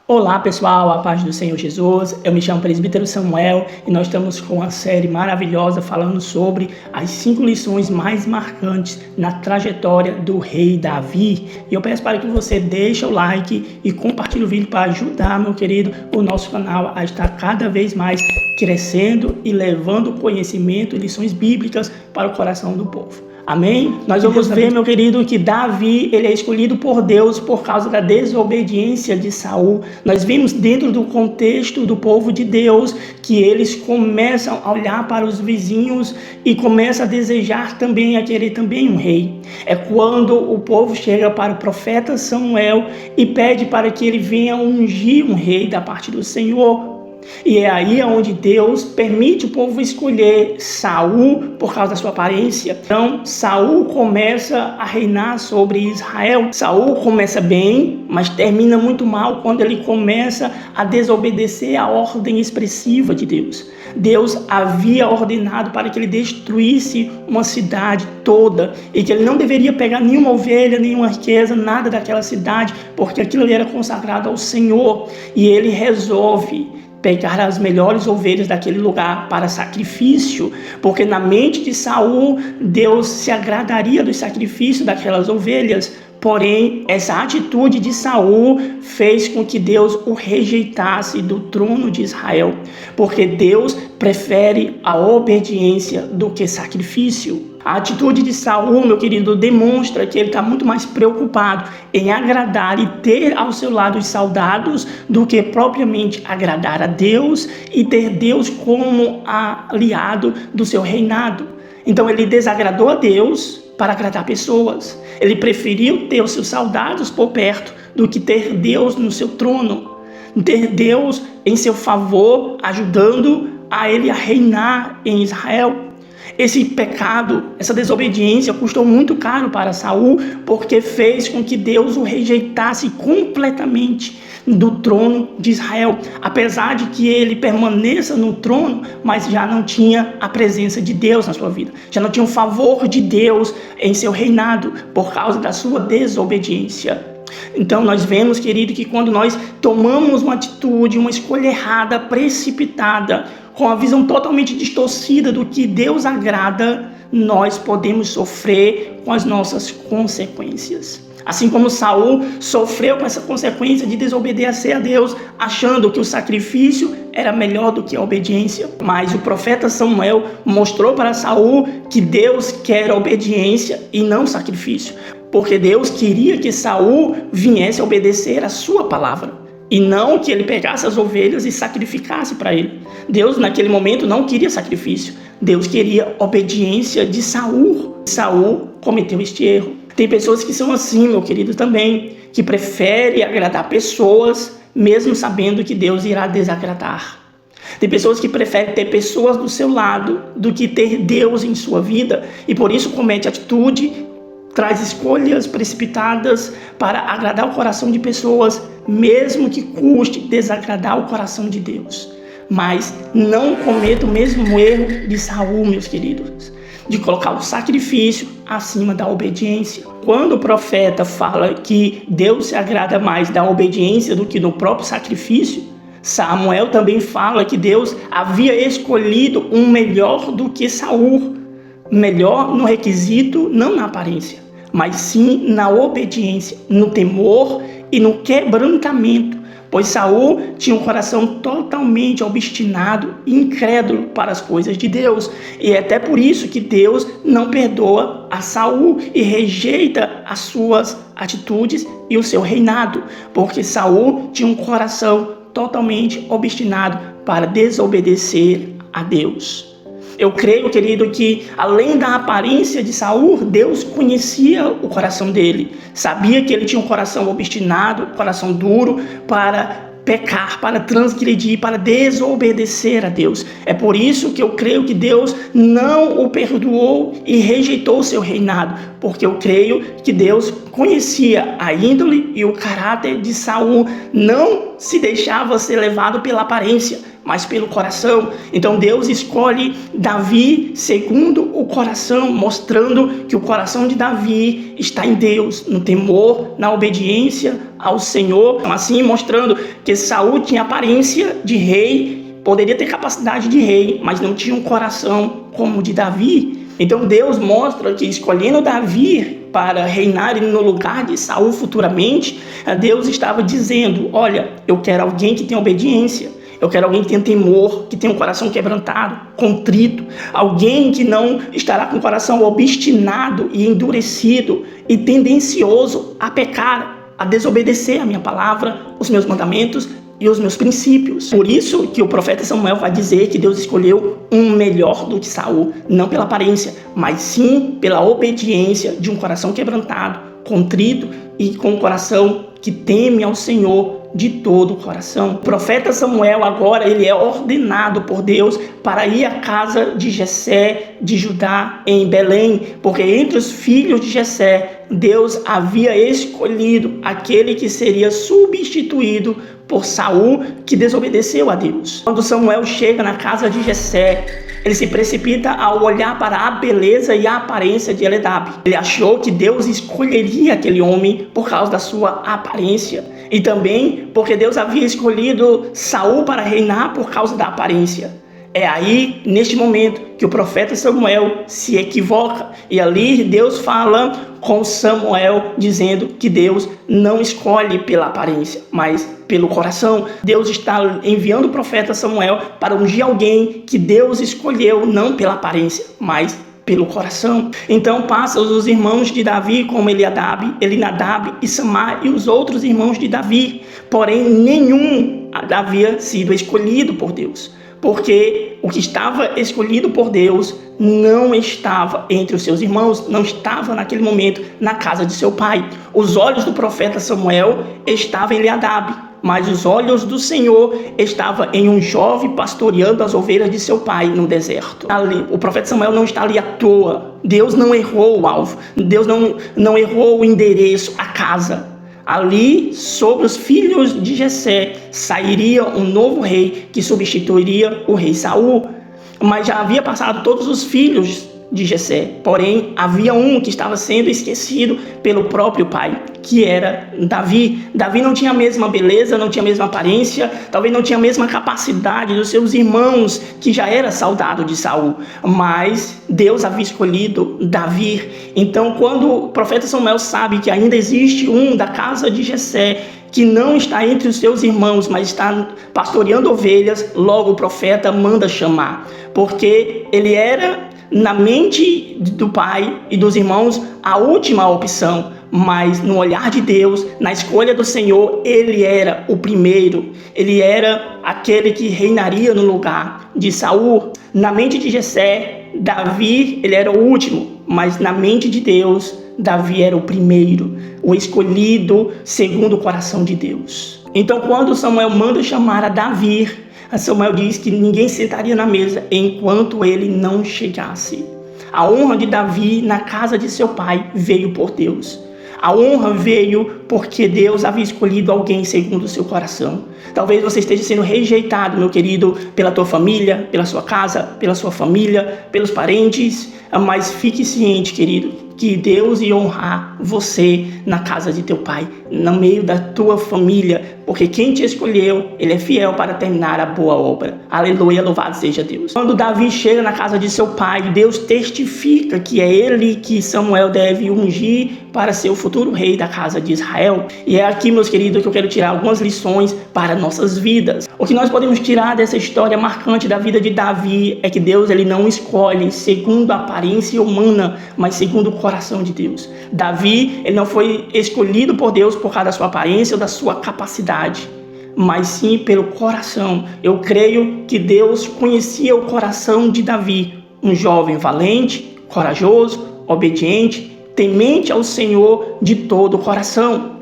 Olá pessoal, a paz do Senhor Jesus. Eu me chamo Presbítero Samuel e nós estamos com uma série maravilhosa falando sobre as 5 lições mais marcantes na trajetória do rei Davi. E eu peço para que você deixe o like e compartilhe o vídeo para ajudar, meu querido, o nosso canal a estar cada vez mais crescendo e levando conhecimento e lições bíblicas para o coração do povo. Amém? Nós vamos ver, meu querido, que Davi ele é escolhido por Deus por causa da desobediência de Saul. Nós vimos dentro do contexto do povo de Deus que eles começam a olhar para os vizinhos e começam a desejar também, a querer também um rei. É quando o povo chega para o profeta Samuel e pede para que ele venha ungir um rei da parte do Senhor. E é aí onde Deus permite o povo escolher Saul por causa da sua aparência. Então Saul começa a reinar sobre Israel. Saul começa bem, mas termina muito mal quando ele começa a desobedecer a ordem expressiva de Deus. Deus havia ordenado para que ele destruísse uma cidade toda e que ele não deveria pegar nenhuma ovelha, nenhuma riqueza, nada daquela cidade, porque aquilo ali era consagrado ao Senhor. E ele resolve pegar as melhores ovelhas daquele lugar para sacrifício, porque na mente de Saul, Deus se agradaria do sacrifício daquelas ovelhas. Porém, essa atitude de Saul fez com que Deus o rejeitasse do trono de Israel, porque Deus prefere a obediência do que sacrifício. A atitude de Saul, meu querido, demonstra que ele está muito mais preocupado em agradar e ter ao seu lado os soldados do que propriamente agradar a Deus e ter Deus como aliado do seu reinado. Então ele desagradou a Deus para agradar pessoas. Ele preferiu ter os seus soldados por perto do que ter Deus no seu trono, ter Deus em seu favor, ajudando a ele a reinar em Israel. Esse pecado, essa desobediência custou muito caro para Saul, porque fez com que Deus o rejeitasse completamente do trono de Israel. Apesar de que ele permaneça no trono, mas já não tinha a presença de Deus na sua vida. Já não tinha o favor de Deus em seu reinado por causa da sua desobediência. Então nós vemos, querido, que quando nós tomamos uma atitude, uma escolha errada, precipitada, com a visão totalmente distorcida do que Deus agrada, nós podemos sofrer com as nossas consequências. Assim como Saul sofreu com essa consequência de desobedecer a Deus, achando que o sacrifício era melhor do que a obediência. Mas o profeta Samuel mostrou para Saul que Deus quer obediência e não sacrifício, porque Deus queria que Saul viesse a obedecer a sua palavra, e não que ele pegasse as ovelhas e sacrificasse para ele. Deus naquele momento não queria sacrifício. Deus queria obediência de Saul. Saul cometeu este erro. Tem pessoas que são assim, meu querido, também, que preferem agradar pessoas, mesmo sabendo que Deus irá desagradar. Tem pessoas que preferem ter pessoas do seu lado do que ter Deus em sua vida, e por isso comete atitude, traz escolhas precipitadas para agradar o coração de pessoas, mesmo que custe desagradar o coração de Deus. Mas não cometa o mesmo erro de Saul, meus queridos, de colocar o sacrifício acima da obediência. Quando o profeta fala que Deus se agrada mais da obediência do que do próprio sacrifício, Samuel também fala que Deus havia escolhido um melhor do que Saul. Melhor no requisito, não na aparência, mas sim na obediência, no temor e no quebrantamento, pois Saul tinha um coração totalmente obstinado e incrédulo para as coisas de Deus, e é até por isso que Deus não perdoa a Saul e rejeita as suas atitudes e o seu reinado, porque Saul tinha um coração totalmente obstinado para desobedecer a Deus. Eu creio, querido, que além da aparência de Saul, Deus conhecia o coração dele. Sabia que ele tinha um coração obstinado, coração duro para pecar, para transgredir, para desobedecer a Deus. É por isso que eu creio que Deus não o perdoou e rejeitou o seu reinado, porque eu creio que Deus conhecia a índole e o caráter de Saul, não se deixava ser levado pela aparência, mas pelo coração. Então Deus escolhe Davi segundo o coração, mostrando que o coração de Davi está em Deus, no temor, na obediência ao Senhor. Assim, mostrando que Saul tinha aparência de rei, poderia ter capacidade de rei, mas não tinha um coração como o de Davi. Então Deus mostra que escolhendo Davi para reinar no lugar de Saul futuramente, Deus estava dizendo: olha, eu quero alguém que tenha obediência, eu quero alguém que tenha temor, que tenha um coração quebrantado, contrito, alguém que não estará com o coração obstinado e endurecido e tendencioso a pecar, a desobedecer a minha palavra, os meus mandamentos e os meus princípios. Por isso que o profeta Samuel vai dizer que Deus escolheu um melhor do que Saul, não pela aparência, mas sim pela obediência de um coração quebrantado, contrito e com um coração que teme ao Senhor de todo o coração. O profeta Samuel agora ele é ordenado por Deus para ir à casa de Jessé de Judá em Belém, porque entre os filhos de Jessé Deus havia escolhido aquele que seria substituído por Saul, que desobedeceu a Deus. Quando Samuel chega na casa de Jessé, ele se precipita ao olhar para a beleza e a aparência de Eliabe. Ele achou que Deus escolheria aquele homem por causa da sua aparência, e também porque Deus havia escolhido Saul para reinar por causa da aparência. É aí, neste momento, que o profeta Samuel se equivoca. E ali Deus fala com Samuel, dizendo que Deus não escolhe pela aparência, mas pelo coração. Deus está enviando o profeta Samuel para ungir alguém que Deus escolheu não pela aparência, mas pelo coração. Então passa os irmãos de Davi, como Eliabe, Elinadab e Samar, e os outros irmãos de Davi. Porém, nenhum havia sido escolhido por Deus, porque o que estava escolhido por Deus não estava entre os seus irmãos, não estava naquele momento na casa de seu pai. Os olhos do profeta Samuel estavam em Eliabe, mas os olhos do Senhor estavam em um jovem pastoreando as ovelhas de seu pai no deserto. Ali, o profeta Samuel não está ali à toa. Deus não errou o alvo, Deus não errou o endereço, a casa. Ali, sobre os filhos de Jessé, sairia um novo rei que substituiria o rei Saul. Mas já havia passado todos os filhos de Jessé. Porém, havia um que estava sendo esquecido pelo próprio pai, que era Davi. Davi não tinha a mesma beleza, não tinha a mesma aparência, talvez não tinha a mesma capacidade dos seus irmãos, que já era soldado de Saul. Mas Deus havia escolhido Davi. Então, quando o profeta Samuel sabe que ainda existe um da casa de Jessé, que não está entre os seus irmãos, mas está pastoreando ovelhas, logo o profeta manda chamar, porque ele era, na mente do pai e dos irmãos, a última opção, mas no olhar de Deus, na escolha do Senhor, ele era o primeiro, ele era aquele que reinaria no lugar de Saul. Na mente de Jessé, Davi, ele era o último, mas na mente de Deus, Davi era o primeiro, o escolhido segundo o coração de Deus. Então, quando Samuel manda chamar a Davi, Samuel diz que ninguém sentaria na mesa enquanto ele não chegasse. A honra de Davi na casa de seu pai veio por Deus. A honra veio porque Deus havia escolhido alguém segundo o seu coração. Talvez você esteja sendo rejeitado, meu querido, pela tua família, pela sua casa, pela sua família, pelos parentes, mas fique ciente, querido, que Deus ia honrar você na casa de teu pai, no meio da tua família, porque quem te escolheu, ele é fiel para terminar a boa obra. Aleluia, louvado seja Deus. Quando Davi chega na casa de seu pai, Deus testifica que é ele que Samuel deve ungir para ser o futuro rei da casa de Israel. E é aqui, meus queridos, que eu quero tirar algumas lições para nossas vidas. O que nós podemos tirar dessa história marcante da vida de Davi é que Deus ele não escolhe segundo a aparência humana, mas segundo o coração de Deus. Davi, ele não foi escolhido por Deus por causa da sua aparência ou da sua capacidade, mas sim pelo coração. Eu creio que Deus conhecia o coração de Davi, um jovem valente, corajoso, obediente, temente ao Senhor de todo o coração.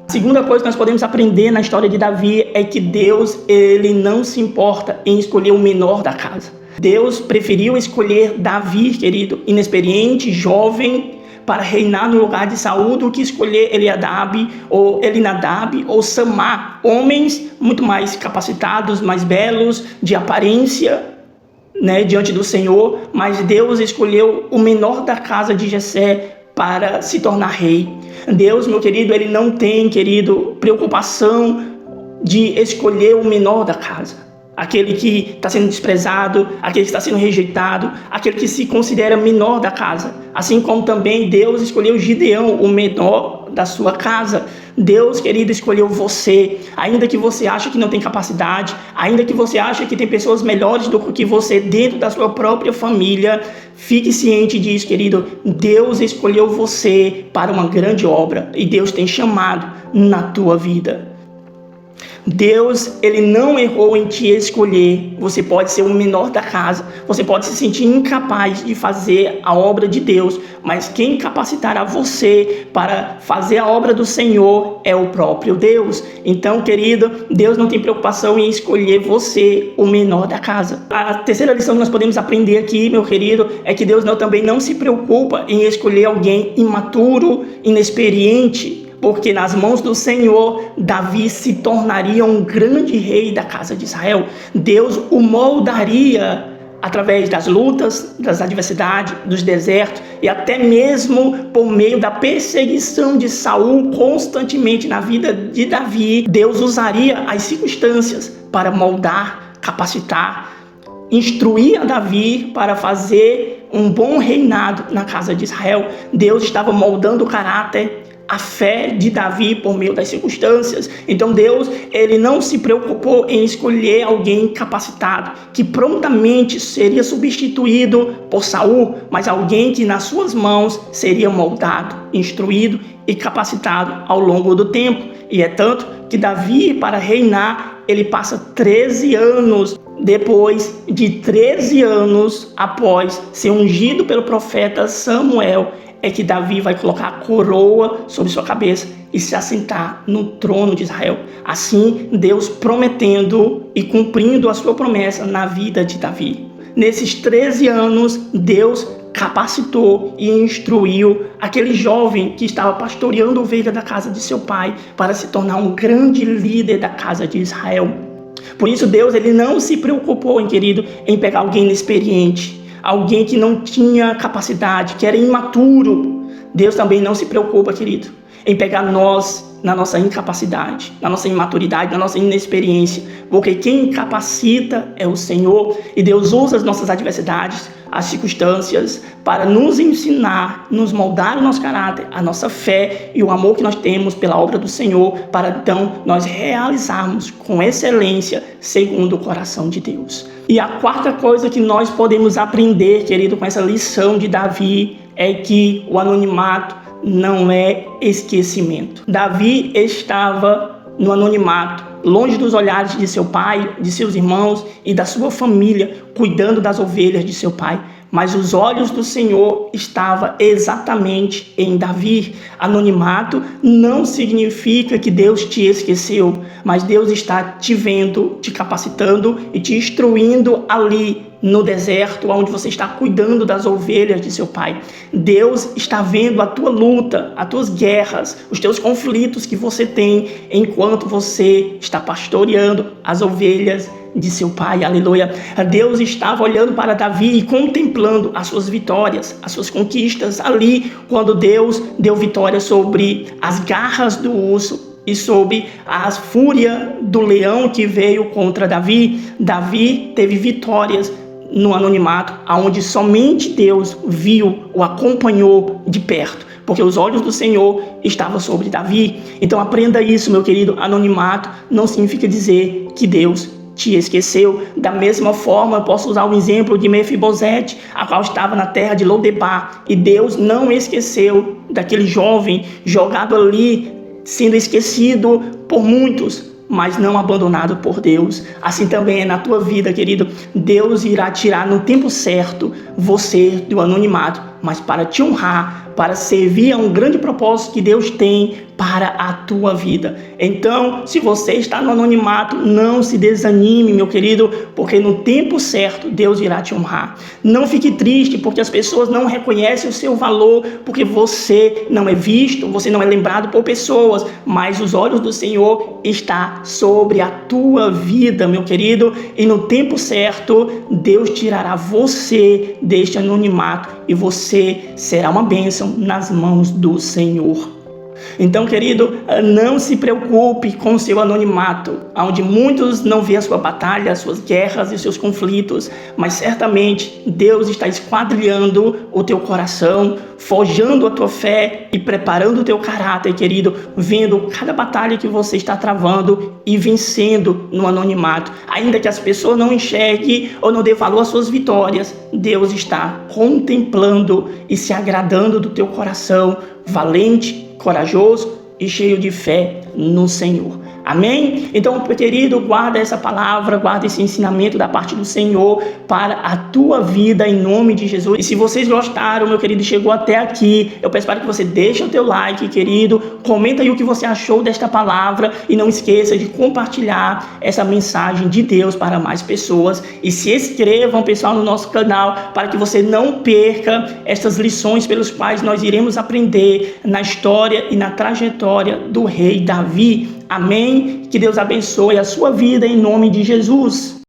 A segunda coisa que nós podemos aprender na história de Davi é que Deus, ele não se importa em escolher o menor da casa. Deus preferiu escolher Davi, querido, inexperiente, jovem, para reinar no lugar de Saul do que escolher Eliadab ou Elinadab ou Samar, homens muito mais capacitados, mais belos, de aparência, diante do Senhor, mas Deus escolheu o menor da casa de Jessé para se tornar rei. Deus, meu querido, ele não tem, preocupação de escolher o menor da casa. Aquele que está sendo desprezado, aquele que está sendo rejeitado, aquele que se considera menor da casa. Assim como também Deus escolheu Gideão, o menor da sua casa. Deus, querido, escolheu você. Ainda que você ache que não tem capacidade, ainda que você ache que tem pessoas melhores do que você dentro da sua própria família, fique ciente disso, querido. Deus escolheu você para uma grande obra e Deus tem chamado na tua vida. Deus, ele não errou em te escolher. Você pode ser o menor da casa, você pode se sentir incapaz de fazer a obra de Deus, mas quem capacitará você para fazer a obra do Senhor é o próprio Deus. Então, querido, Deus não tem preocupação em escolher você, o menor da casa. A terceira lição que nós podemos aprender aqui, meu querido, é que Deus também não se preocupa em escolher alguém imaturo, inexperiente, porque nas mãos do Senhor, Davi se tornaria um grande rei da casa de Israel. Deus o moldaria através das lutas, das adversidades, dos desertos e até mesmo por meio da perseguição de Saul constantemente na vida de Davi. Deus usaria as circunstâncias para moldar, capacitar, instruir a Davi para fazer um bom reinado na casa de Israel. Deus estava moldando o caráter, a fé de Davi por meio das circunstâncias. Então Deus, ele não se preocupou em escolher alguém capacitado, que prontamente seria substituído por Saul, mas alguém que nas suas mãos seria moldado, instruído e capacitado ao longo do tempo. E é tanto que Davi, para reinar, ele passa 13 anos. Depois de 13 anos após ser ungido pelo profeta Samuel, é que Davi vai colocar a coroa sobre sua cabeça e se assentar no trono de Israel. Assim, Deus prometendo e cumprindo a sua promessa na vida de Davi. Nesses 13 anos, Deus capacitou e instruiu aquele jovem que estava pastoreando ovelha da casa de seu pai para se tornar um grande líder da casa de Israel. Por isso, Deus, ele não se preocupou, em pegar alguém inexperiente, alguém que não tinha capacidade, que era imaturo. Deus também não se preocupa, querido, em pegar nós na nossa incapacidade, na nossa imaturidade, na nossa inexperiência, porque quem capacita é o Senhor, e Deus usa as nossas adversidades, as circunstâncias, para nos ensinar, nos moldar o nosso caráter, a nossa fé e o amor que nós temos pela obra do Senhor, para então nós realizarmos com excelência segundo o coração de Deus. E a quarta coisa que nós podemos aprender, querido, com essa lição de Davi, é que o anonimato não é esquecimento. Davi estava no anonimato, longe dos olhares de seu pai, de seus irmãos e da sua família, cuidando das ovelhas de seu pai. Mas os olhos do Senhor estavam exatamente em Davi. Anonimato não significa que Deus te esqueceu, mas Deus está te vendo, te capacitando e te instruindo ali no deserto, onde você está cuidando das ovelhas de seu pai. Deus está vendo a tua luta, as tuas guerras, os teus conflitos que você tem enquanto você está pastoreando as ovelhas de seu pai. Aleluia. Deus estava olhando para Davi e contemplando as suas vitórias, as suas conquistas ali, quando Deus deu vitória sobre as garras do urso e sobre a fúria do leão que veio contra Davi. Davi teve vitórias no anonimato, onde somente Deus viu, o acompanhou de perto, porque os olhos do Senhor estavam sobre Davi. Então aprenda isso, meu querido. Anonimato não significa dizer que Deus te esqueceu. Da mesma forma, eu posso usar o exemplo de Mefibosete, a qual estava na terra de Lodebar, e Deus não esqueceu daquele jovem jogado ali, sendo esquecido por muitos, mas não abandonado por Deus. Assim também é na tua vida, querido. Deus irá tirar no tempo certo você do anonimato mas para te honrar, para servir a um grande propósito que Deus tem para a tua vida. Então, se você está no anonimato, não se desanime, meu querido, porque no tempo certo Deus irá te honrar. Não fique triste porque as pessoas não reconhecem o seu valor, porque você não é visto, você não é lembrado por pessoas, mas os olhos do Senhor estão sobre a tua vida, meu querido, e no tempo certo Deus tirará você deste anonimato e você será uma bênção nas mãos do Senhor. Então, querido, não se preocupe com o seu anonimato, onde muitos não vêem a sua batalha, as suas guerras e os seus conflitos, mas certamente Deus está esquadrilhando o teu coração, forjando a tua fé e preparando o teu caráter, querido, vendo cada batalha que você está travando e vencendo no anonimato. Ainda que as pessoas não enxerguem ou não dê valor às suas vitórias, Deus está contemplando e se agradando do teu coração valente, corajoso e cheio de fé no Senhor. Amém? Então, querido, guarda essa palavra, guarda esse ensinamento da parte do Senhor para a tua vida, em nome de Jesus. E se vocês gostaram, meu querido, chegou até aqui, eu peço para que você deixe o teu like, querido, comenta aí o que você achou desta palavra e não esqueça de compartilhar essa mensagem de Deus para mais pessoas. E se inscrevam, pessoal, no nosso canal para que você não perca estas lições pelos quais nós iremos aprender na história e na trajetória do rei Davi. Amém? Que Deus abençoe a sua vida em nome de Jesus.